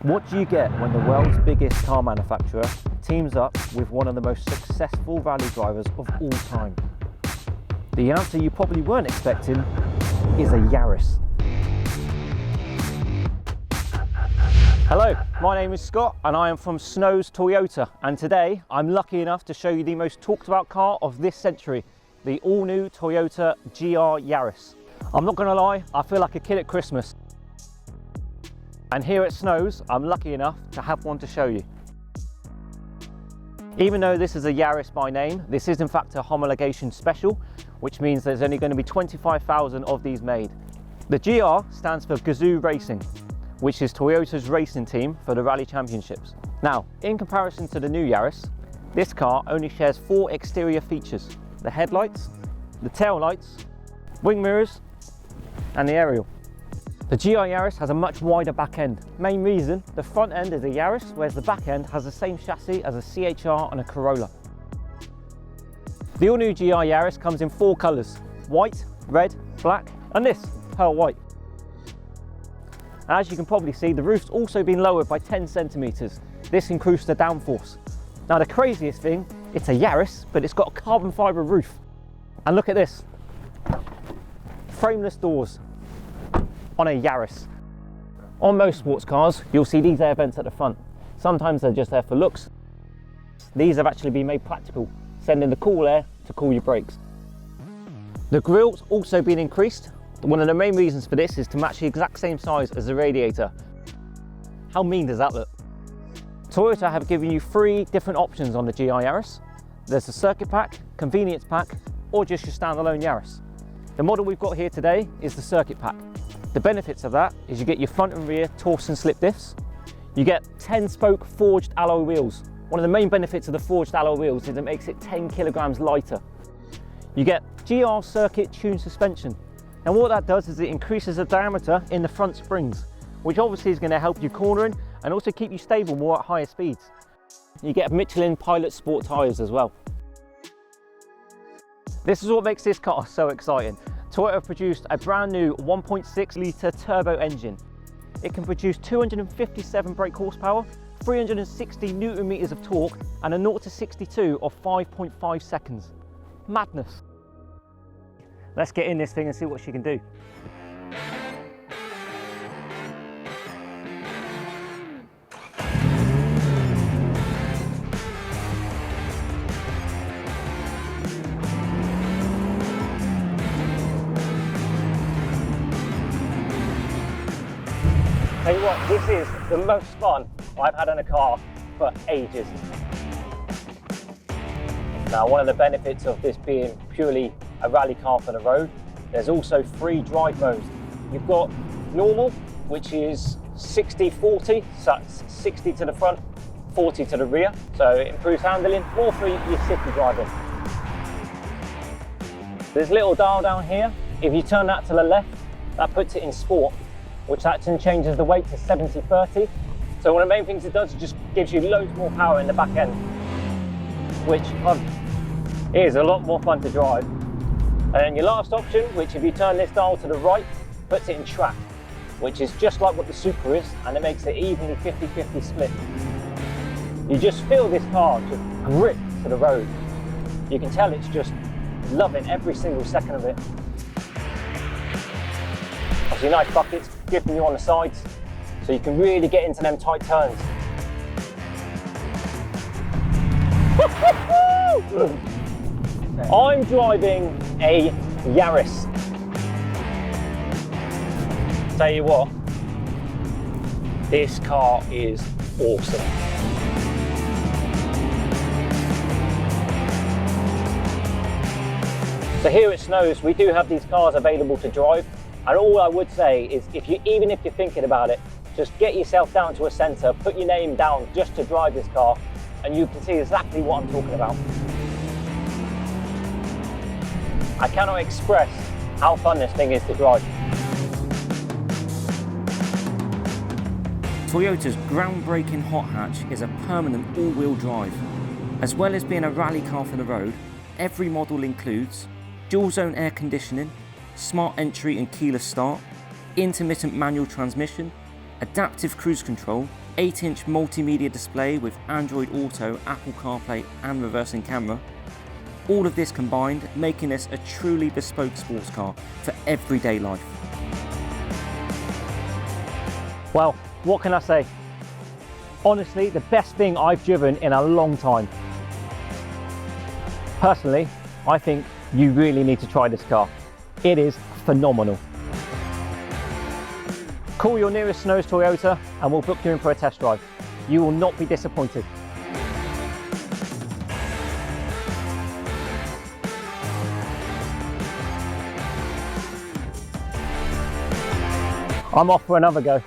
What do you get when the world's biggest car manufacturer teams up with one of the most successful rally drivers of all time? The answer you probably weren't expecting is a Yaris. Hello, my name is Scott and I am from Snows Toyota, and today I'm lucky enough to show you the most talked about car of this century, the all-new Toyota GR Yaris. I'm not gonna lie, I feel like a kid at Christmas. And here at Snows, I'm lucky enough to have one to show you. Even though this is a Yaris by name, this is in fact a homologation special, which means there's only going to be 25,000 of these made. The GR stands for Gazoo Racing, which is Toyota's racing team for the Rally Championships. Now, in comparison to the new Yaris, this car only shares 4 exterior features: the headlights, the tail lights, wing mirrors, and the aerial. The GR Yaris has a much wider back end. Main reason, the front end is a Yaris, whereas the back end has the same chassis as a CHR and a Corolla. The all-new GR Yaris comes in 4 colours: white, red, black, and this, pearl white. As you can probably see, the roof's also been lowered by 10 centimetres. This increases the downforce. Now the craziest thing, it's a Yaris, but it's got a carbon fibre roof. And look at this, frameless doors on a Yaris. On most sports cars, you'll see these air vents at the front. Sometimes they're just there for looks. These have actually been made practical, sending the cool air to cool your brakes. The grille's also been increased. One of the main reasons for this is to match the exact same size as the radiator. How mean does that look? Toyota have given you 3 different options on the GR Yaris. There's the circuit pack, convenience pack, or just your standalone Yaris. The model we've got here today is the circuit pack. The benefits of that is you get your front and rear torsion slip diffs. You get 10-spoke forged alloy wheels. One of the main benefits of the forged alloy wheels is it makes it 10 kilograms lighter. You get GR circuit tuned suspension. And what that does is it increases the diameter in the front springs, which obviously is going to help you cornering and also keep you stable more at higher speeds. You get Michelin Pilot Sport tyres as well. This is what makes this car so exciting. Toyota have produced a brand new 1.6 litre turbo engine. It can produce 257 brake horsepower, 360 newton meters of torque, and a 0 to 62 of 5.5 seconds. Madness. Let's get in this thing and see what she can do. Tell you what, this is the most fun I've had in a car for ages. Now, one of the benefits of this being purely a rally car for the road, there's also 3 drive modes. You've got normal, which is 60-40, so that's 60 to the front, 40 to the rear. So it improves handling, more for your city driving. There's a little dial down here. If you turn that to the left, that puts it in sport, which actually changes the weight to 70-30. So one of the main things it does is just gives you loads more power in the back end, which is a lot more fun to drive. And then your last option, which if you turn this dial to the right, puts it in track, which is just like what the Super is, and it makes it evenly 50-50 split. You just feel this car just grip to the road. You can tell it's just loving every single second of it. Obviously nice buckets gripping you on the sides, so you can really get into them tight turns. I'm driving a Yaris. Tell you what, this car is awesome. So here at Snows, we do have these cars available to drive. And all I would say is, even if you're thinking about it, just get yourself down to a centre, put your name down just to drive this car, and you can see exactly what I'm talking about. I cannot express how fun this thing is to drive. Toyota's groundbreaking hot hatch is a permanent all-wheel drive. As well as being a rally car for the road, every model includes dual zone air conditioning, smart entry and keyless start, intermittent manual transmission, adaptive cruise control, 8-inch multimedia display with Android Auto, Apple CarPlay and reversing camera. All of this combined, making this a truly bespoke sports car for everyday life. Well, what can I say? Honestly, the best thing I've driven in a long time. Personally, I think you really need to try this car. It is phenomenal. Call your nearest Snows Toyota and we'll book you in for a test drive. You will not be disappointed. I'm off for another go.